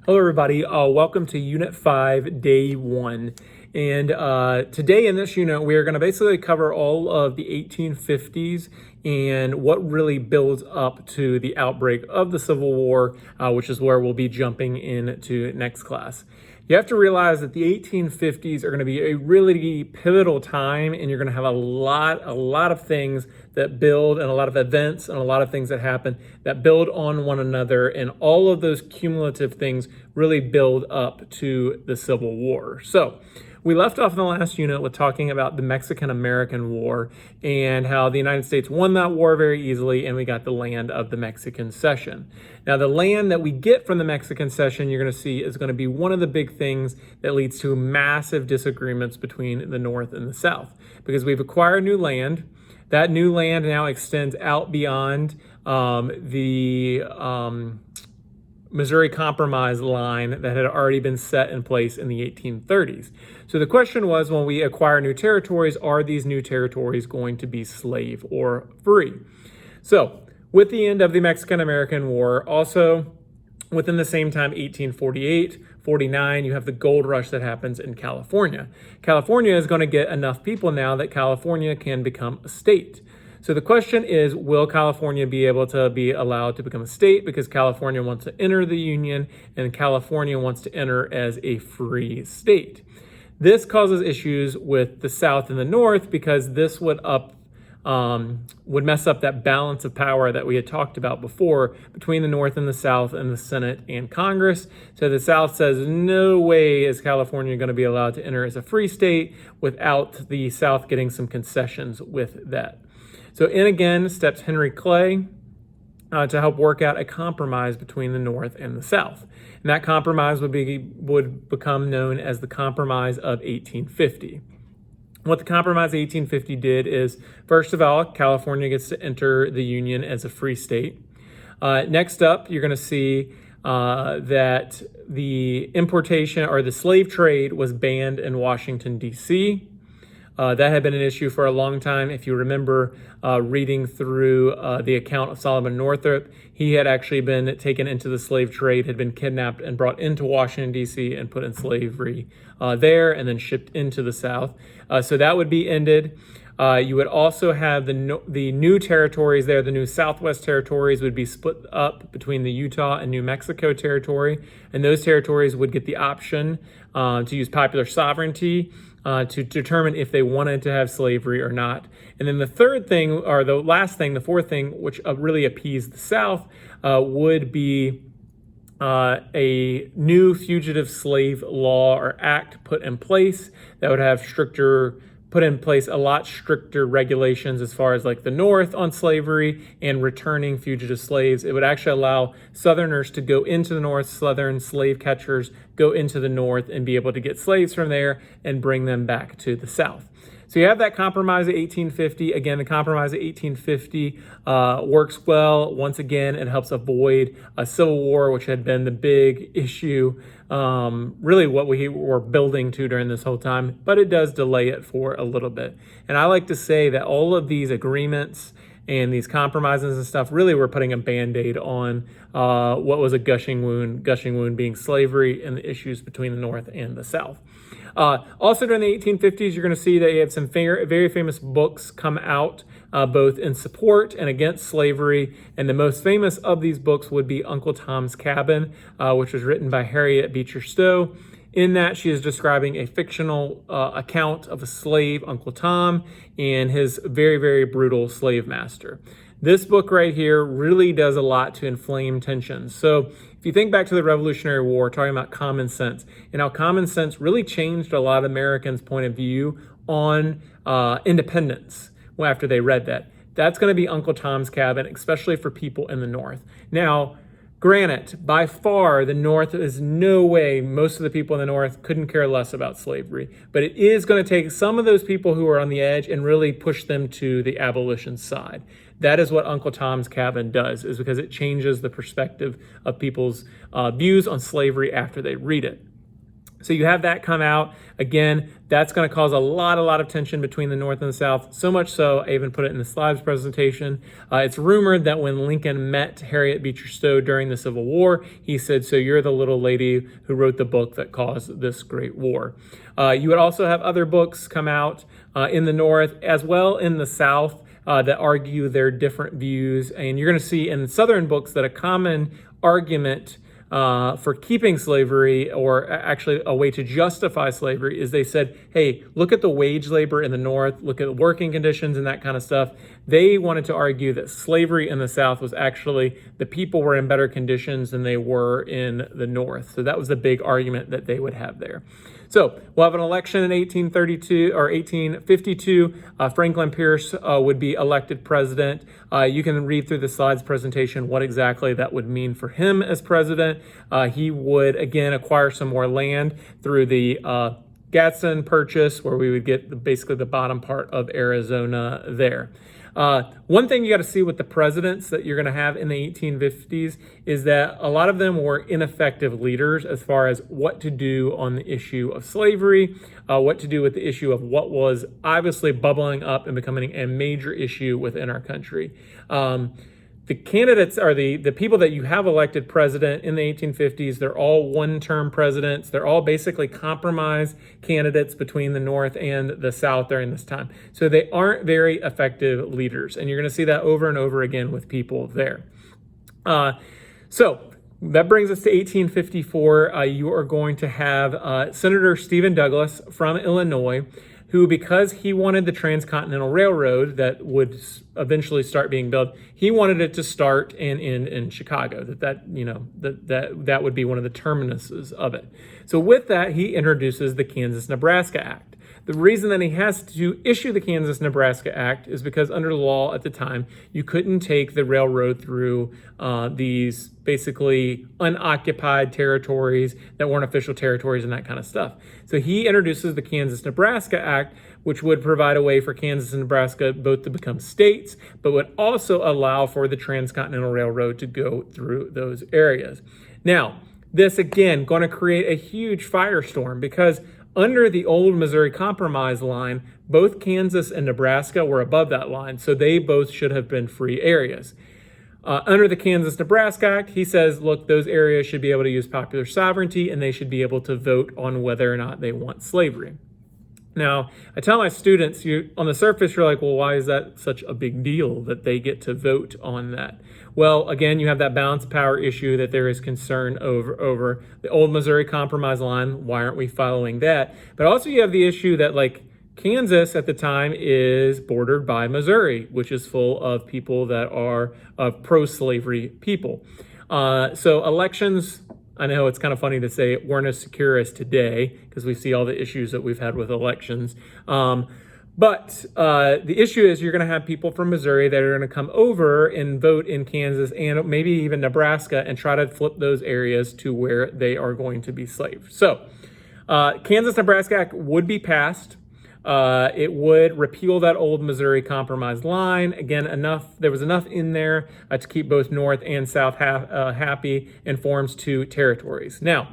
Hello, everybody. Welcome to Unit 5, Day 1. And today in this unit, we are going to basically cover all of the 1850s and what really builds up to the outbreak of the Civil War, which is where we'll be jumping into next class. You have to realize that the 1850s are going to be a really pivotal time, and you're going to have a lot of things that build, and a lot of events and a lot of things that happen that build on one another, and all of those cumulative things really build up to the Civil War. So we left off in the last unit with talking about the Mexican-American War and how the United States won that war very easily, and we got the land of the Mexican Cession. Now, the land that we get from the Mexican Cession, you're going to see, is going to be one of the big things that leads to massive disagreements between the North and the South, because we've acquired new land. That new land now extends out beyond the Missouri Compromise line that had already been set in place in the 1830s. So the question was, when we acquire new territories, are these new territories going to be slave or free? So with the end of the Mexican-American War, also within the same time, 1848, 49, you have the gold rush that happens in California. California is going to get enough people now that California can become a state. So the question is, will California be able to be allowed to become a state, because California wants to enter the Union and California wants to enter as a free state? This causes issues with the South and the North, because this would mess up that balance of power that we had talked about before between the North and the South and the Senate and Congress. So the South says, no way is California going to be allowed to enter as a free state without the South getting some concessions with that. So in again steps Henry Clay to help work out a compromise between the North and the South. And that compromise would become known as the Compromise of 1850. What the Compromise of 1850 did is, first of all, California gets to enter the Union as a free state. Next up, you're going to see that the importation or the slave trade was banned in Washington, D.C. That had been an issue for a long time. If you remember reading through the account of Solomon Northup, he had actually been taken into the slave trade, had been kidnapped and brought into Washington, D.C. and put in slavery there, and then shipped into the South. So that would be ended. You would also have the new territories there. The new Southwest territories would be split up between the Utah and New Mexico territory, and those territories would get the option to use popular sovereignty to determine if they wanted to have slavery or not. And then the third thing, or the last thing, the fourth thing, which really appeased the South, would be a new fugitive slave law or act put in place that would have put in place a lot stricter regulations as far as like the North on slavery and returning fugitive slaves. It would actually allow Southerners to go into the North, Southern slave catchers go into the North and be able to get slaves from there and bring them back to the South. So you have that Compromise of 1850. Again, the Compromise of 1850 works well. Once again, it helps avoid a civil war, which had been the big issue, really what we were building to during this whole time, but it does delay it for a little bit. And I like to say that all of these agreements and these compromises and stuff really were putting a Band-Aid on what was a gushing wound being slavery and the issues between the North and the South. Also during the 1850s, you're going to see that you have some very famous books come out both in support and against slavery. And the most famous of these books would be Uncle Tom's Cabin, which was written by Harriet Beecher Stowe. In that, she is describing a fictional account of a slave, Uncle Tom, and his very brutal slave master. This book right here really does a lot to inflame tensions. So if you think back to the Revolutionary War, talking about common sense, and how common sense really changed a lot of Americans' point of view on independence after they read that. That's going to be Uncle Tom's Cabin, especially for people in the North. Now, granted, by far, the North is no way, most of the people in the North couldn't care less about slavery. But it is going to take some of those people who are on the edge and really push them to the abolition side. That is what Uncle Tom's Cabin does, is because it changes the perspective of people's views on slavery after they read it. So you have that come out. Again, that's going to cause a lot of tension between the North and the South. So much so, I even put it in the slides presentation. It's rumored that when Lincoln met Harriet Beecher Stowe during the Civil War, he said, "So you're the little lady who wrote the book that caused this great war." You would also have other books come out in the North as well in the South that argue their different views. And you're going to see in Southern books that a common argument for keeping slavery, or actually a way to justify slavery, is they said, hey, look at the wage labor in the North, look at the working conditions and that kind of stuff. They wanted to argue that slavery in the South was actually the people were in better conditions than they were in the North. So that was the big argument that they would have there. So we'll have an election in 1832 or 1852. Franklin Pierce would be elected president. You can read through the slides presentation what exactly that would mean for him as president. He would, again, acquire some more land through the Gadsden Purchase, where we would get basically the bottom part of Arizona there. One thing you got to see with the presidents that you're going to have in the 1850s is that a lot of them were ineffective leaders as far as what to do on the issue of slavery, what to do with the issue of what was obviously bubbling up and becoming a major issue within our country. The candidates are the people that you have elected president in the 1850s. They're all one-term presidents. They're all basically compromise candidates between the North and the South during this time. So they aren't very effective leaders. And you're going to see that over and over again with people there. So that brings us to 1854. You are going to have Senator Stephen Douglas from Illinois, who, because he wanted the Transcontinental Railroad that would eventually start being built, he wanted it to start and end in Chicago, that would be one of the terminuses of it. So with that, he introduces the Kansas-Nebraska Act. The reason that he has to issue the Kansas-Nebraska Act is because under the law at the time, you couldn't take the railroad through these basically unoccupied territories that weren't official territories and that kind of stuff. So he introduces the Kansas-Nebraska Act, which would provide a way for Kansas and Nebraska both to become states, but would also allow for the Transcontinental Railroad to go through those areas. Now, this again going to create a huge firestorm because under the old Missouri Compromise line, both Kansas and Nebraska were above that line, so they both should have been free areas. Under the Kansas-Nebraska Act, he says, look, those areas should be able to use popular sovereignty and they should be able to vote on whether or not they want slavery. Now, I tell my students, on the surface, you're like, well, why is that such a big deal that they get to vote on that? Well, again, you have that balance of power issue that there is concern over the old Missouri Compromise line. Why aren't we following that? But also you have the issue that, like, Kansas at the time is bordered by Missouri, which is full of people that are of pro-slavery people. So elections, I know it's kind of funny to say, weren't as secure as today because we see all the issues that we've had with elections. But the issue is you're going to have people from Missouri that are going to come over and vote in Kansas and maybe even Nebraska and try to flip those areas to where they are going to be slaves. So Kansas-Nebraska Act would be passed. It would repeal that old Missouri Compromise line. Again, there was enough in there to keep both North and South happy and forms two territories. Now,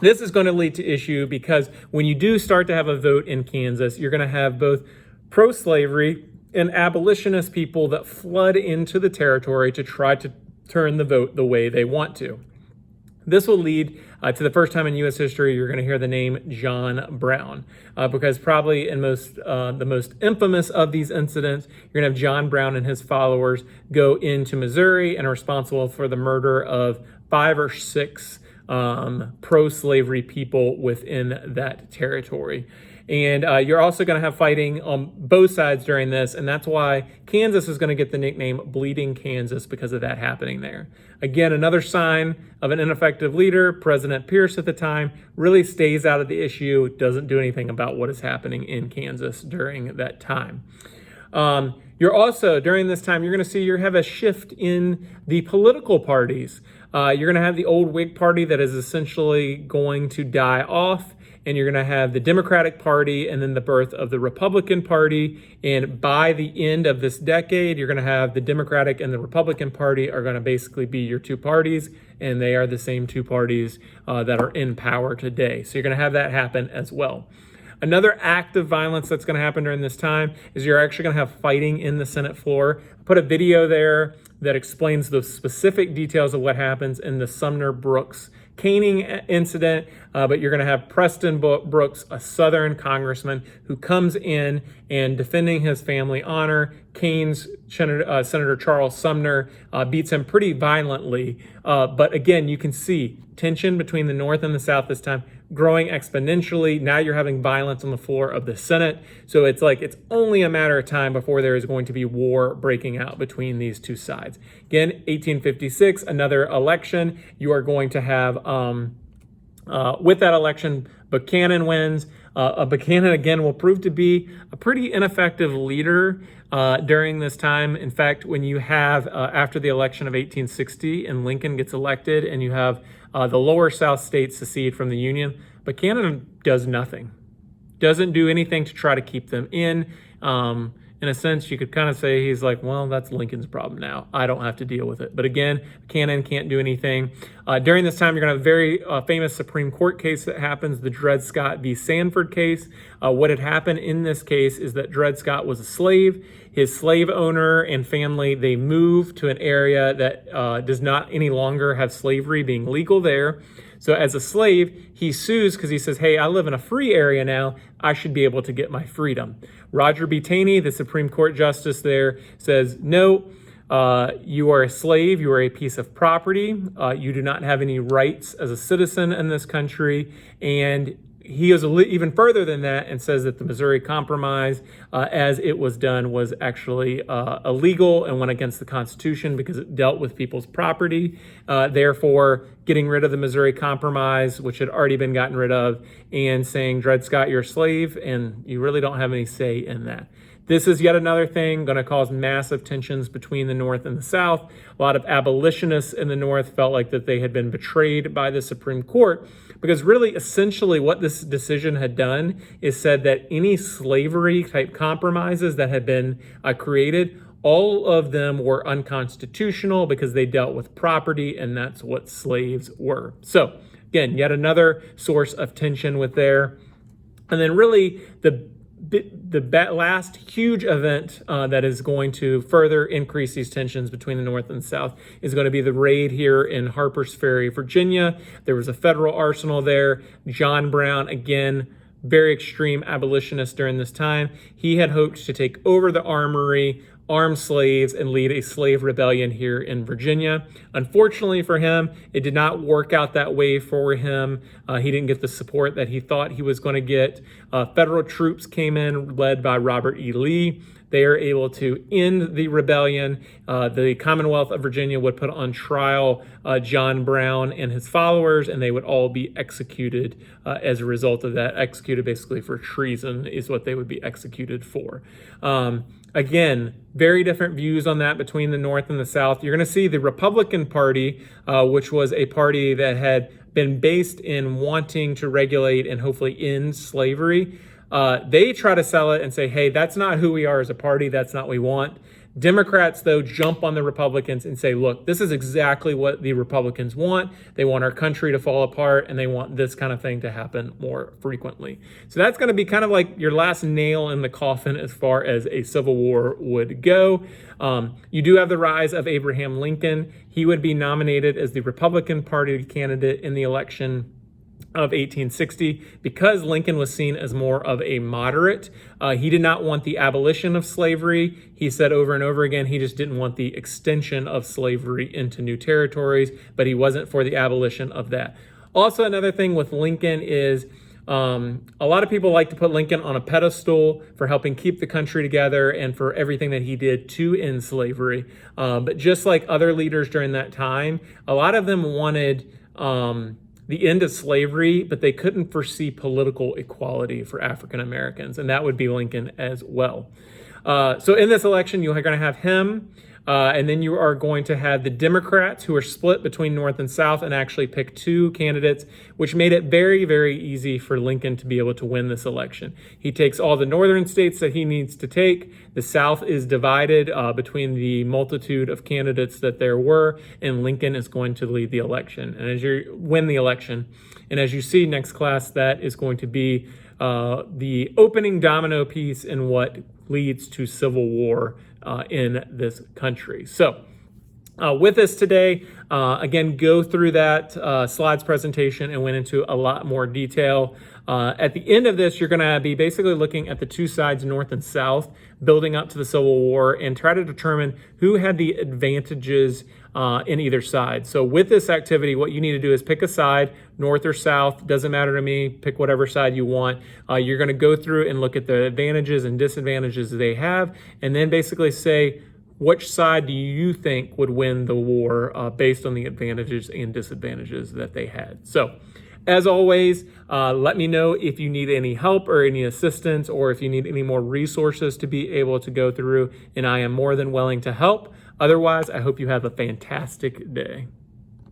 this is going to lead to issue because when you do start to have a vote in Kansas, you're going to have both pro-slavery and abolitionist people that flood into the territory to try to turn the vote the way they want to. This will lead to the first time in U.S. history you're going to hear the name John Brown, because probably in the most infamous of these incidents, you're going to have John Brown and his followers go into Missouri and are responsible for the murder of 5 or 6 pro-slavery people within that territory. And you're also going to have fighting on both sides during this, and that's why Kansas is going to get the nickname Bleeding Kansas because of that happening there. Again, another sign of an ineffective leader. President Pierce at the time really stays out of the issue, doesn't do anything about what is happening in Kansas during that time. You're also, during this time, you're going to see you have a shift in the political parties. You're going to have the old Whig Party that is essentially going to die off, and you're going to have the Democratic Party and then the birth of the Republican Party. And by the end of this decade, you're going to have the Democratic and the Republican Party are going to basically be your two parties, and they are the same two parties that are in power today. So you're going to have that happen as well. Another act of violence that's going to happen during this time is you're actually going to have fighting in the Senate floor. I put a video there that explains the specific details of what happens in the Sumner Brooks caning incident, but you're going to have Preston Brooks, a Southern congressman, who comes in and defending his family honor, canes Senator Charles Sumner, beats him pretty violently. But again, you can see tension between the North and the South this time growing exponentially. Now you're having violence on the floor of the Senate. So it's like it's only a matter of time before there is going to be war breaking out between these two sides. Again, 1856, another election. You are going to have, with that election, Buchanan wins. Buchanan, again, will prove to be a pretty ineffective leader during this time. In fact, when you have, after the election of 1860 and Lincoln gets elected and you have the lower South states secede from the Union, Buchanan does nothing. Doesn't do anything to try to keep them in. In a sense, you could kind of say he's like, well, that's Lincoln's problem now. I don't have to deal with it. But again, Buchanan can't do anything. During this time, you're going to have a very famous Supreme Court case that happens, the Dred Scott v. Sanford case. What had happened in this case is that Dred Scott was a slave. His slave owner and family, they moved to an area that does not any longer have slavery being legal there. So as a slave, he sues because he says, hey, I live in a free area now. I should be able to get my freedom. Roger B. Taney, the Supreme Court justice there, says, no, you are a slave. You are a piece of property. You do not have any rights as a citizen in this country. And he goes even further than that and says that the Missouri Compromise, as it was done, was actually illegal and went against the Constitution because it dealt with people's property. Therefore, getting rid of the Missouri Compromise, which had already been gotten rid of, and saying, Dred Scott, you're a slave, and you really don't have any say in that. This is yet another thing going to cause massive tensions between the North and the South. A lot of abolitionists in the North felt like that they had been betrayed by the Supreme Court, because really, essentially, what this decision had done is said that any slavery type compromises that had been created, all of them were unconstitutional because they dealt with property, and that's what slaves were. So again, yet another source of tension with there. And then really the last huge event that is going to further increase these tensions between the North and the South is going to be the raid here in Harper's Ferry, Virginia. There was a federal arsenal there. John Brown, again, very extreme abolitionist during this time. He had hoped to take over the armory, arm slaves, and lead a slave rebellion here in Virginia. Unfortunately for him, it did not work out that way for him. He didn't get the support that he thought he was going to get. Federal troops came in, led by Robert E. Lee. They are able to end the rebellion. The Commonwealth of Virginia would put on trial John Brown and his followers, and they would all be executed as a result of that. Executed basically for treason is what they would be executed for. Again, very different views on that between the North and the South. You're going to see the Republican Party, which was a party that had been based in wanting to regulate and hopefully end slavery. They try to sell it and say, hey, that's not who we are as a party. That's not what we want. Democrats, though, jump on the Republicans and say, look, this is exactly what the Republicans want. They want our country to fall apart, and they want this kind of thing to happen more frequently. So that's going to be kind of like your last nail in the coffin as far as a civil war would go. You do have the rise of Abraham Lincoln. He would be nominated as the Republican Party candidate in the election of 1860 because Lincoln was seen as more of a moderate. He did not want the abolition of slavery. He said over and over again, he just didn't want the extension of slavery into new territories, but he wasn't for the abolition of that. Also, another thing with Lincoln is a lot of people like to put Lincoln on a pedestal for helping keep the country together and for everything that he did to end slavery. But just like other leaders during that time, a lot of them wanted the end of slavery, but they couldn't foresee political equality for African Americans, and that would be Lincoln as well. So in this election, you're going to have him. And then you are going to have the Democrats, who are split between North and South and actually pick two candidates, which made it very, very easy for Lincoln to be able to win this election. He takes all the northern states that he needs to take. The South is divided between the multitude of candidates that there were, and Lincoln is going to lead the election. And as you win the election, and as you see next class, that is going to be the opening domino piece in what leads to civil war in this country. So with us today, again, go through that slides presentation and went into a lot more detail. At the end of this, you're going to be basically looking at the two sides, North and South, building up to the Civil War, and try to determine who had the advantages in either side. So with this activity, what you need to do is pick a side, North or South, doesn't matter to me, pick whatever side you want. You're going to go through and look at the advantages and disadvantages they have, and then basically say, which side do you think would win the war based on the advantages and disadvantages that they had? So, as always, let me know if you need any help or any assistance, or if you need any more resources to be able to go through, and I am more than willing to help. Otherwise, I hope you have a fantastic day.